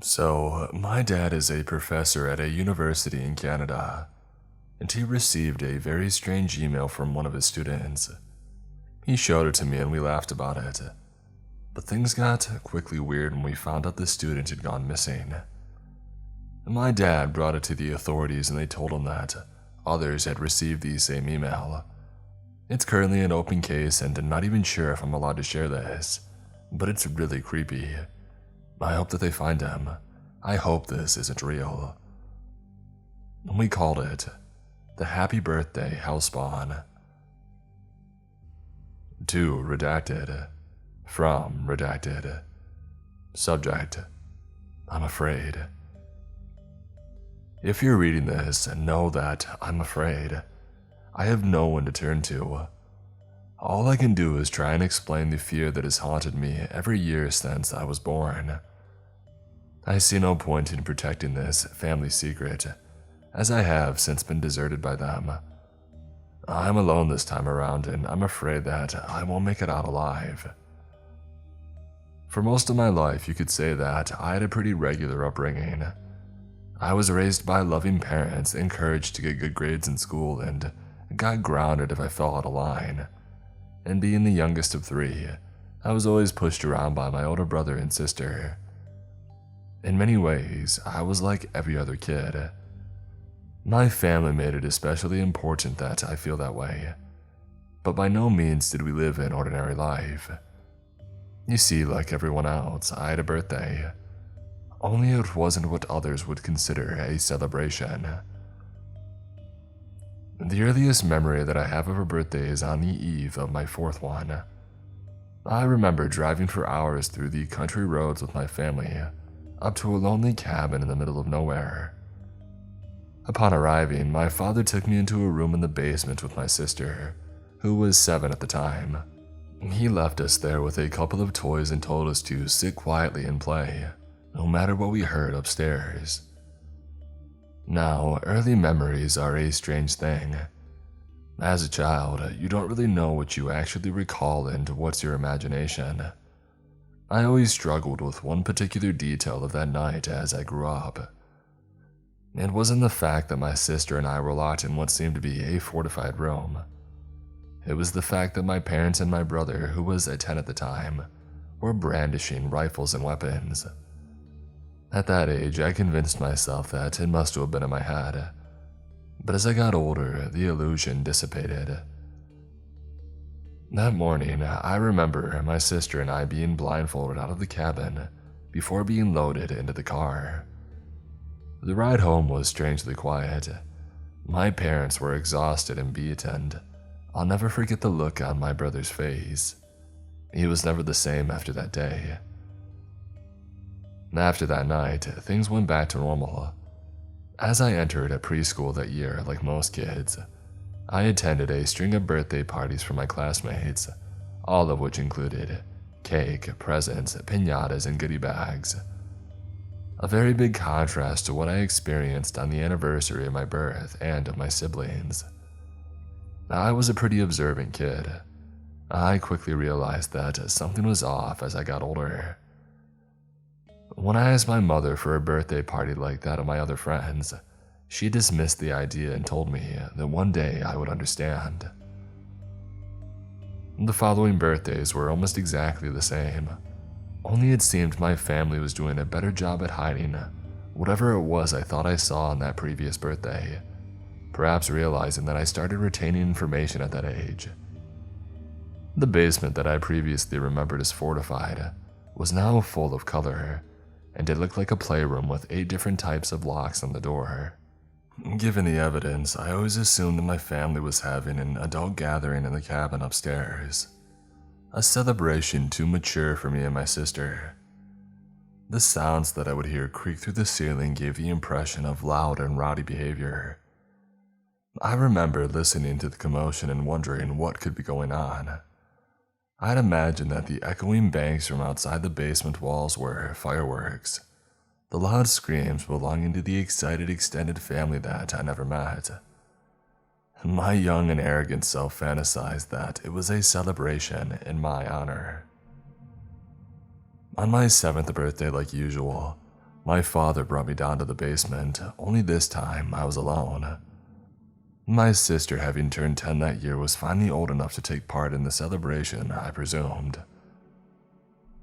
So, my dad is a professor at a university in Canada, and he received a very strange email from one of his students. He showed it to me and we laughed about it, but things got quickly weird when we found out the student had gone missing. My dad brought it to the authorities and they told him that others had received the same email. It's currently an open case and I'm not even sure if I'm allowed to share this, but it's really creepy. I hope that they find him. I hope this isn't real. We called it the Happy Birthday House Spawn. To redacted. From redacted. Subject: I'm afraid. If you're reading this, know that I'm afraid. I have no one to turn to. All I can do is try and explain the fear that has haunted me every year since I was born. I see no point in protecting this family secret, as I have since been deserted by them. I'm alone this time around and I'm afraid that I won't make it out alive. For most of my life, you could say that I had a pretty regular upbringing. I was raised by loving parents, encouraged to get good grades in school, and got grounded if I fell out of line. And being the youngest of three, I was always pushed around by my older brother and sister. In many ways, I was like every other kid. My family made it especially important that I feel that way, but by no means did we live an ordinary life. You see, like everyone else, I had a birthday, only it wasn't what others would consider a celebration. The earliest memory that I have of a birthday is on the eve of my fourth one. I remember driving for hours through the country roads with my family, up to a lonely cabin in the middle of nowhere. Upon arriving, my father took me into a room in the basement with my sister, who was 7 at the time. He left us there with a couple of toys and told us to sit quietly and play, no matter what we heard upstairs. Now, early memories are a strange thing. As a child, you don't really know what you actually recall and what's your imagination. I always struggled with one particular detail of that night as I grew up. It wasn't the fact that my sister and I were locked in what seemed to be a fortified room. It was the fact that my parents and my brother, who was 10 at the time, were brandishing rifles and weapons. At that age, I convinced myself that it must have been in my head. But as I got older, the illusion dissipated. That morning, I remember my sister and I being blindfolded out of the cabin before being loaded into the car. The ride home was strangely quiet. My parents were exhausted and beat, and I'll never forget the look on my brother's face. He was never the same after that day. After that night, things went back to normal. As I entered a preschool that year, like most kids, I attended a string of birthday parties for my classmates, all of which included cake, presents, piñatas, and goodie bags. A very big contrast to what I experienced on the anniversary of my birth and of my siblings. I was a pretty observant kid. I quickly realized that something was off as I got older. When I asked my mother for a birthday party like that of my other friends, she dismissed the idea and told me that one day I would understand. The following birthdays were almost exactly the same, only it seemed my family was doing a better job at hiding whatever it was I thought I saw on that previous birthday, perhaps realizing that I started retaining information at that age. The basement that I previously remembered as fortified was now full of color, and it looked like a playroom with 8 different types of locks on the door. Given the evidence, I always assumed that my family was having an adult gathering in the cabin upstairs, a celebration too mature for me and my sister. The sounds that I would hear creak through the ceiling gave the impression of loud and rowdy behavior. I remember listening to the commotion and wondering what could be going on. I'd imagined that the echoing bangs from outside the basement walls were fireworks, the loud screams belonging to the excited extended family that I never met. My young and arrogant self fantasized that it was a celebration in my honor. On my 7th birthday, like usual, My father brought me down to the basement, only this time I was alone. My sister, having turned 10 that year, was finally old enough to take part in the celebration, I presumed.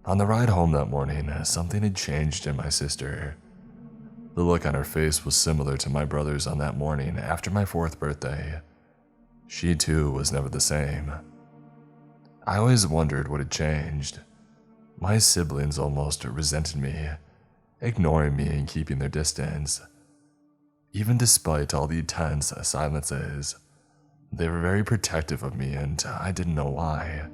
On the ride home that morning, something had changed in my sister. The look on her face was similar to my brother's on that morning after my 4th birthday. She too was never the same. I always wondered what had changed. My siblings almost resented me, ignoring me and keeping their distance. Even despite all the tense silences, they were very protective of me, and I didn't know why.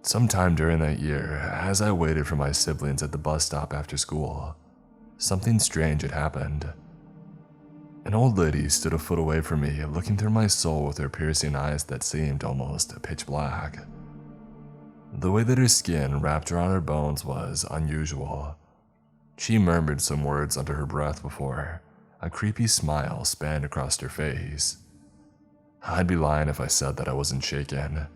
Sometime during that year, as I waited for my siblings at the bus stop after school, something strange had happened. An old lady stood a foot away from me, looking through my soul with her piercing eyes that seemed almost pitch black. The way that her skin wrapped around her bones was unusual. She murmured some words under her breath before a creepy smile spanned across her face. I'd be lying if I said that I wasn't shaken.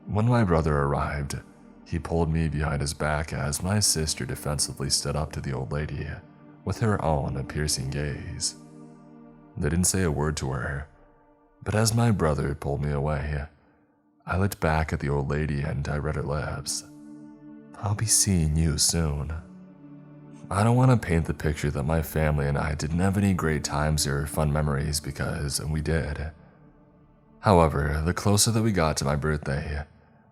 When my brother arrived, he pulled me behind his back as my sister defensively stood up to the old lady with her own piercing gaze. They didn't say a word to her, but as my brother pulled me away, I looked back at the old lady and I read her lips. "I'll be seeing you soon." I don't want to paint the picture that my family and I didn't have any great times or fun memories, because we did. However, the closer that we got to my birthday,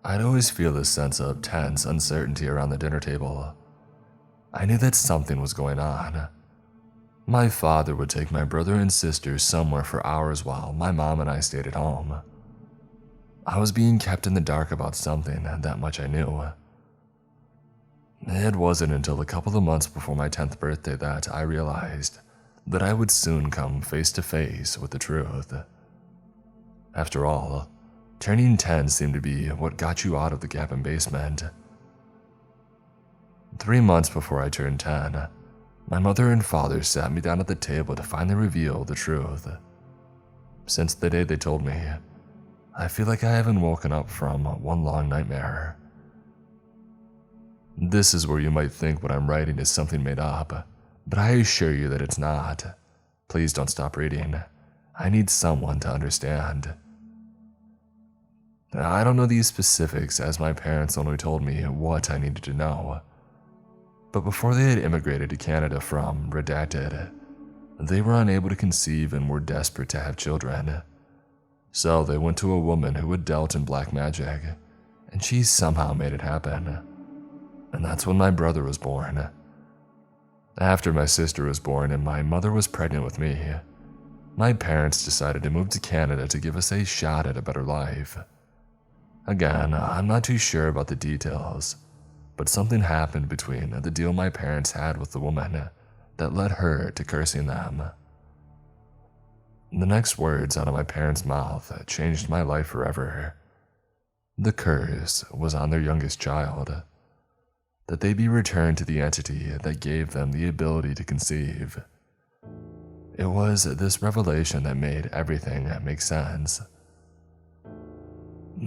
I'd always feel this sense of tense uncertainty around the dinner table. I knew that something was going on. My father would take my brother and sister somewhere for hours while my mom and I stayed at home. I was being kept in the dark about something, that much I knew. It wasn't until a couple of months before my 10th birthday that I realized that I would soon come face to face with the truth. After all, turning 10 seemed to be what got you out of the cabin basement. 3 months before I turned 10, my mother and father sat me down at the table to finally reveal the truth. Since the day they told me, I feel like I haven't woken up from one long nightmare. This is where you might think what I'm writing is something made up, but I assure you that it's not. Please don't stop reading. I need someone to understand. I don't know these specifics, as my parents only told me what I needed to know. But before they had immigrated to Canada from Redacted, they were unable to conceive and were desperate to have children. So they went to a woman who had dealt in black magic, and she somehow made it happen. And that's when my brother was born. After my sister was born and my mother was pregnant with me, my parents decided to move to Canada to give us a shot at a better life. Again, I'm not too sure about the details, but something happened between the deal my parents had with the woman that led her to cursing them. The next words out of my parents' mouth changed my life forever. The curse was on their youngest child, that they be returned to the entity that gave them the ability to conceive. It was this revelation that made everything make sense.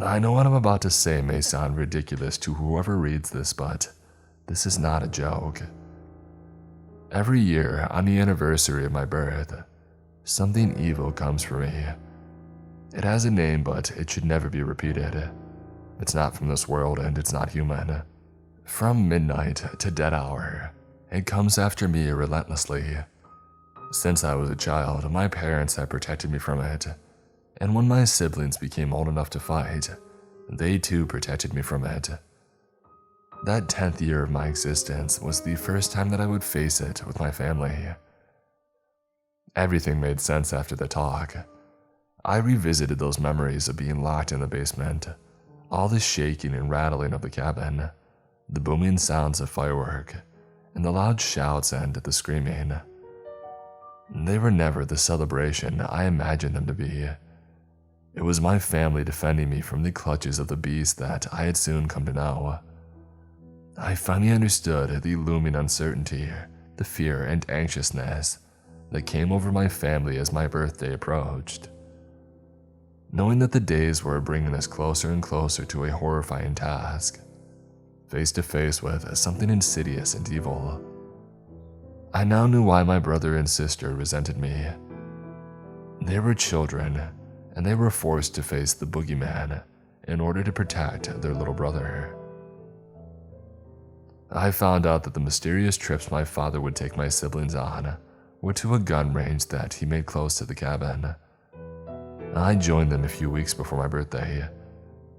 I know what I'm about to say may sound ridiculous to whoever reads this, but this is not a joke. Every year, on the anniversary of my birth, something evil comes for me. It has a name, but it should never be repeated. It's not from this world and it's not human. From midnight to dead hour, it comes after me relentlessly. Since I was a child, my parents had protected me from it, and when my siblings became old enough to fight, they too protected me from it. That 10th year of my existence was the first time that I would face it with my family. Everything made sense after the talk. I revisited those memories of being locked in the basement, all the shaking and rattling of the cabin, the booming sounds of firework, and the loud shouts and the screaming. They were never the celebration I imagined them to be. It was my family defending me from the clutches of the beast that I had soon come to know. I finally understood the looming uncertainty, the fear and anxiousness that came over my family as my birthday approached. Knowing that the days were bringing us closer and closer to a horrifying task, face to face with something insidious and evil. I now knew why my brother and sister resented me. They were children, and they were forced to face the boogeyman in order to protect their little brother. I found out that the mysterious trips my father would take my siblings on were to a gun range that he made close to the cabin. I joined them a few weeks before my birthday.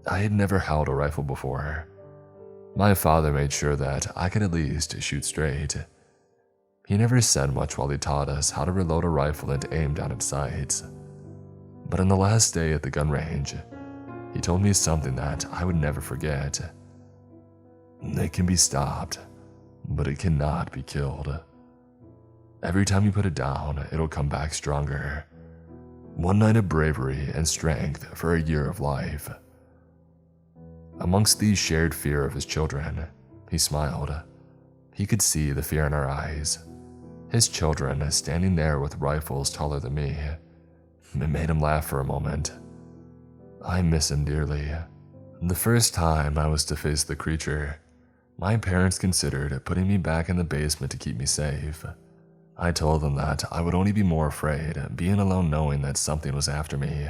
I had never held a rifle before. My father made sure that I could at least shoot straight. He never said much while he taught us how to reload a rifle and aim down at sights. But on the last day at the gun range, he told me something that I would never forget. It can be stopped, but it cannot be killed. Every time you put it down, it'll come back stronger. One night of bravery and strength for a year of life. Amongst the shared fear of his children, he smiled. He could see the fear in our eyes. His children standing there with rifles taller than me. It made him laugh for a moment. I miss him dearly. The first time I was to face the creature, my parents considered putting me back in the basement to keep me safe. I told them that I would only be more afraid being alone knowing that something was after me.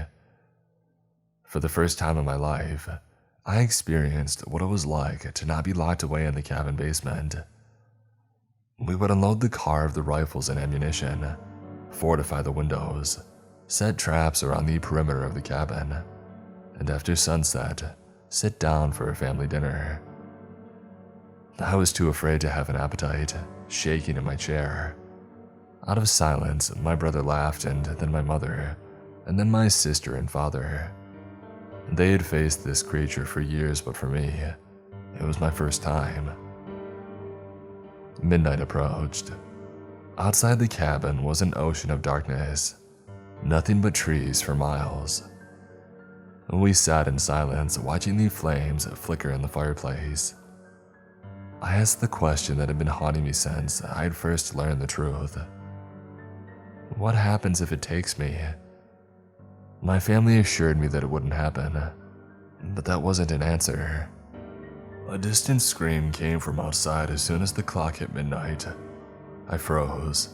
For the first time in my life, I experienced what it was like to not be locked away in the cabin basement. We would unload the car of the rifles and ammunition, fortify the windows, set traps around the perimeter of the cabin, and after sunset, sit down for a family dinner. I was too afraid to have an appetite, shaking in my chair. Out of silence, my brother laughed, and then my mother, and then my sister and father. They had faced this creature for years, but for me, it was my first time. Midnight approached. Outside the cabin was an ocean of darkness, nothing but trees for miles. We sat in silence, watching the flames flicker in the fireplace. I asked the question that had been haunting me since I had first learned the truth. What happens if it takes me? My family assured me that it wouldn't happen, but that wasn't an answer. A distant scream came from outside as soon as the clock hit midnight. I froze.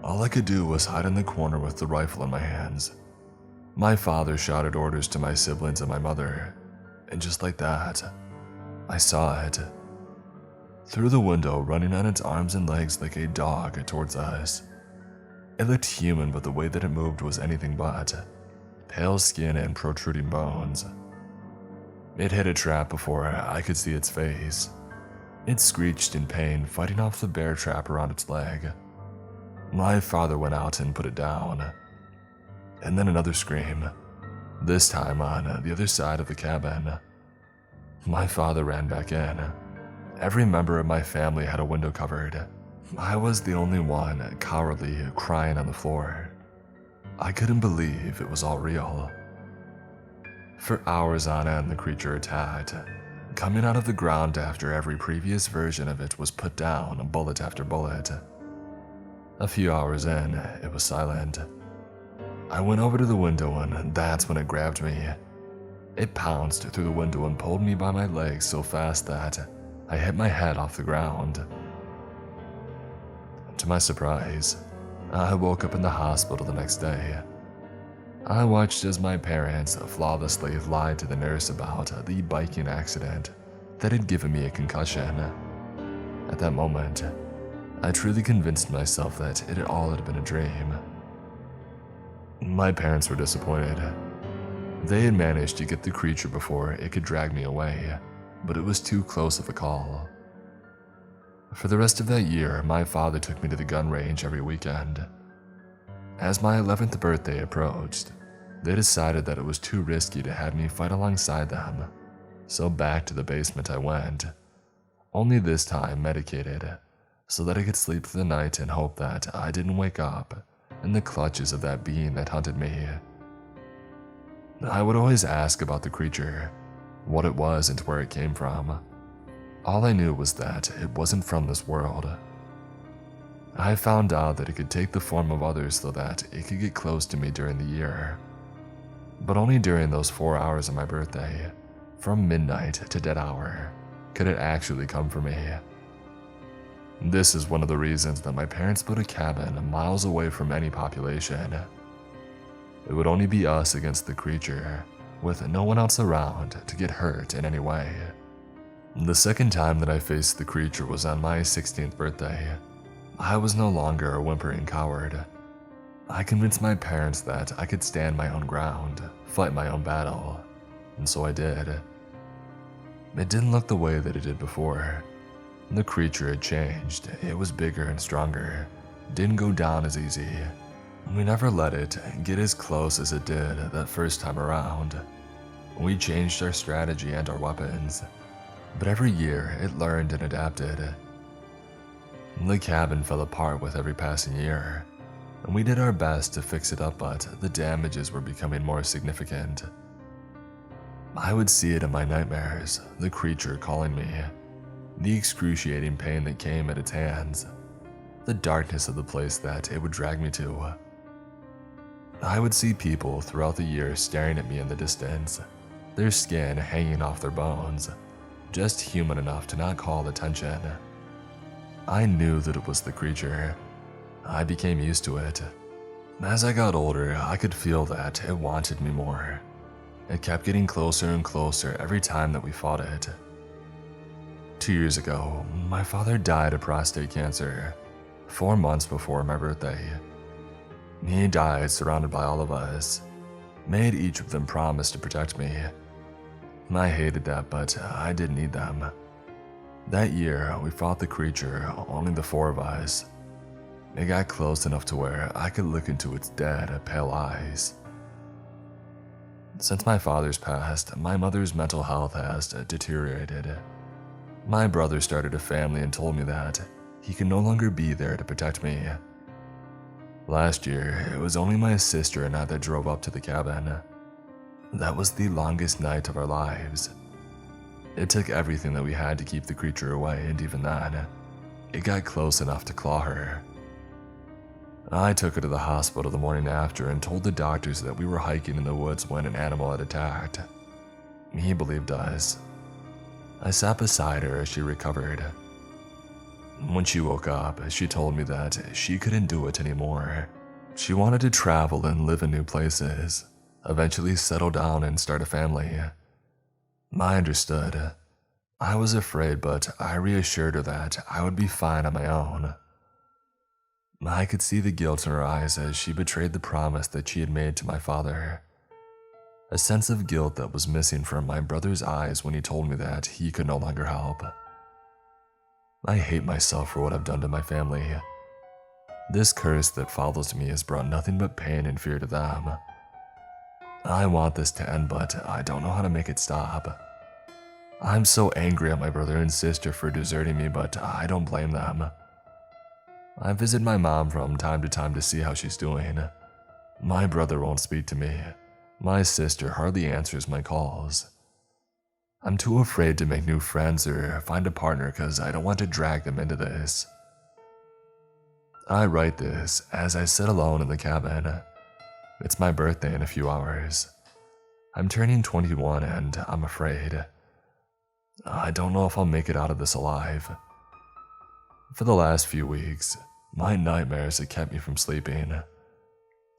All I could do was hide in the corner with the rifle in my hands. My father shouted orders to my siblings and my mother, and just like that, I saw it. Through the window, running on its arms and legs like a dog towards us. It looked human, but the way that it moved was anything but. Pale skin and protruding bones. It hit a trap before I could see its face. It screeched in pain, fighting off the bear trap around its leg. My father went out and put it down. And then another scream, this time on the other side of the cabin. My father ran back in. Every member of my family had a window covered. I was the only one cowardly crying on the floor. I couldn't believe it was all real. For hours on end, the creature attacked, coming out of the ground after every previous version of it was put down, bullet after bullet. A few hours in, it was silent. I went over to the window and that's when it grabbed me. It pounced through the window and pulled me by my legs so fast that I hit my head off the ground. To my surprise, I woke up in the hospital the next day. I watched as my parents flawlessly lied to the nurse about the biking accident that had given me a concussion. At that moment, I truly convinced myself that it all had been a dream. My parents were disappointed. They had managed to get the creature before it could drag me away, but it was too close of a call. For the rest of that year, my father took me to the gun range every weekend. As my 11th birthday approached, they decided that it was too risky to have me fight alongside them, so back to the basement I went, only this time medicated, so that I could sleep through the night and hope that I didn't wake up in the clutches of that being that hunted me. I would always ask about the creature, what it was and where it came from. All I knew was that it wasn't from this world. I found out that it could take the form of others so that it could get close to me during the year. But only during those 4 hours of my birthday, from midnight to dead hour. Could it actually come for me? This is one of the reasons that my parents built a cabin miles away from any population. It would only be us against the creature, with no one else around to get hurt in any way. The second time that I faced the creature was on my 16th birthday. I was no longer a whimpering coward. I convinced my parents that I could stand my own ground, fight my own battle, and so I did. It didn't look the way that it did before. The creature had changed. It was bigger and stronger, didn't go down as easy. We never let it get as close as it did that first time around. We changed our strategy and our weapons, but every year it learned and adapted. The cabin fell apart with every passing year, and we did our best to fix it up, but the damages were becoming more significant. I would see it in my nightmares, the creature calling me, the excruciating pain that came at its hands, the darkness of the place that it would drag me to. I would see people throughout the year staring at me in the distance, their skin hanging off their bones, just human enough to not call attention. I knew that it was the creature. I became used to it. As I got older, I could feel that it wanted me more. It kept getting closer and closer every time that we fought it. 2 years ago, my father died of prostate cancer, 4 months before my birthday. He died surrounded by all of us, made each of them promise to protect me. I hated that, but I didn't need them. That year, we fought the creature, only the 4 of us. It got close enough to where I could look into its dead, pale eyes. Since my father's passed, my mother's mental health has deteriorated. My brother started a family and told me that he could no longer be there to protect me. Last year, it was only my sister and I that drove up to the cabin. That was the longest night of our lives. It took everything that we had to keep the creature away, and even then, it got close enough to claw her. I took her to the hospital the morning after and told the doctors that we were hiking in the woods when an animal had attacked. He believed us. I sat beside her as she recovered. When she woke up, she told me that she couldn't do it anymore. She wanted to travel and live in new places, eventually settle down and start a family. I understood. I was afraid, but I reassured her that I would be fine on my own. I could see the guilt in her eyes as she betrayed the promise that she had made to my father. A sense of guilt that was missing from my brother's eyes when he told me that he could no longer help. I hate myself for what I've done to my family. This curse that follows me has brought nothing but pain and fear to them. I want this to end, but I don't know how to make it stop. I'm so angry at my brother and sister for deserting me, but I don't blame them. I visit my mom from time to time to see how she's doing. My brother won't speak to me. My sister hardly answers my calls. I'm too afraid to make new friends or find a partner because I don't want to drag them into this. I write this as I sit alone in the cabin. It's my birthday in a few hours. I'm turning 21 and I'm afraid. I don't know if I'll make it out of this alive. For the last few weeks, my nightmares have kept me from sleeping.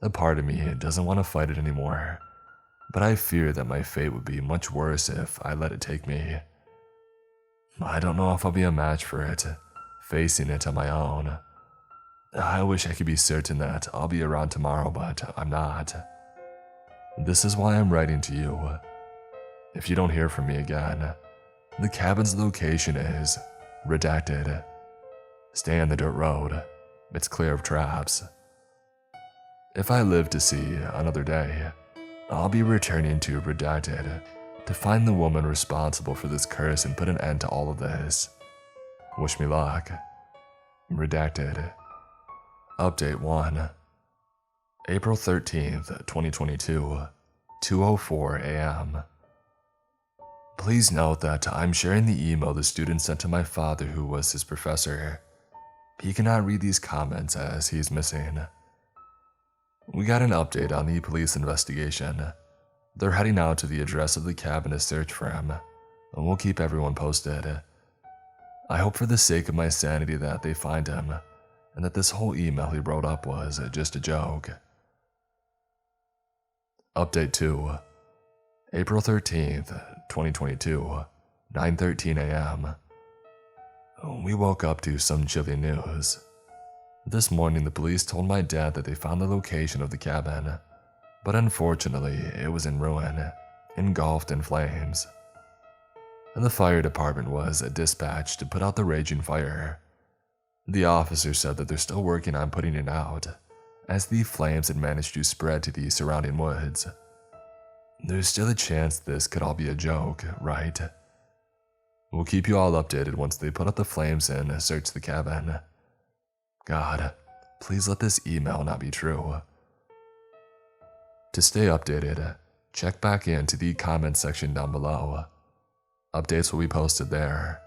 A part of me doesn't want to fight it anymore, but I fear that my fate would be much worse if I let it take me. I don't know if I'll be a match for it, facing it on my own. I wish I could be certain that I'll be around tomorrow, but I'm not. This is why I'm writing to you. If you don't hear from me again, the cabin's location is redacted. Stay on the dirt road. It's clear of traps. If I live to see another day, I'll be returning to redacted to find the woman responsible for this curse and put an end to all of this. Wish me luck. Redacted. Update 1. April 13th, 2022, 2:04 a.m. Please note that I'm sharing the email the student sent to my father, who was his professor. He cannot read these comments as he's missing. We got an update on the police investigation. They're heading out to the address of the cabin to search for him. and we'll keep everyone posted. I hope for the sake of my sanity that they find him, and that this whole email he wrote up was just a joke. Update 2. April 13th, 2022, 9:13 a.m. We woke up to some chilling news. This morning, the police told my dad that they found the location of the cabin, but unfortunately, it was in ruin, engulfed in flames. And the fire department was dispatched to put out the raging fire. The officer said that they're still working on putting it out, as the flames had managed to spread to the surrounding woods. There's still a chance this could all be a joke, right? We'll keep you all updated once they put out the flames and search the cabin. God, please let this email not be true. To stay updated, check back into the comment section down below. Updates will be posted there.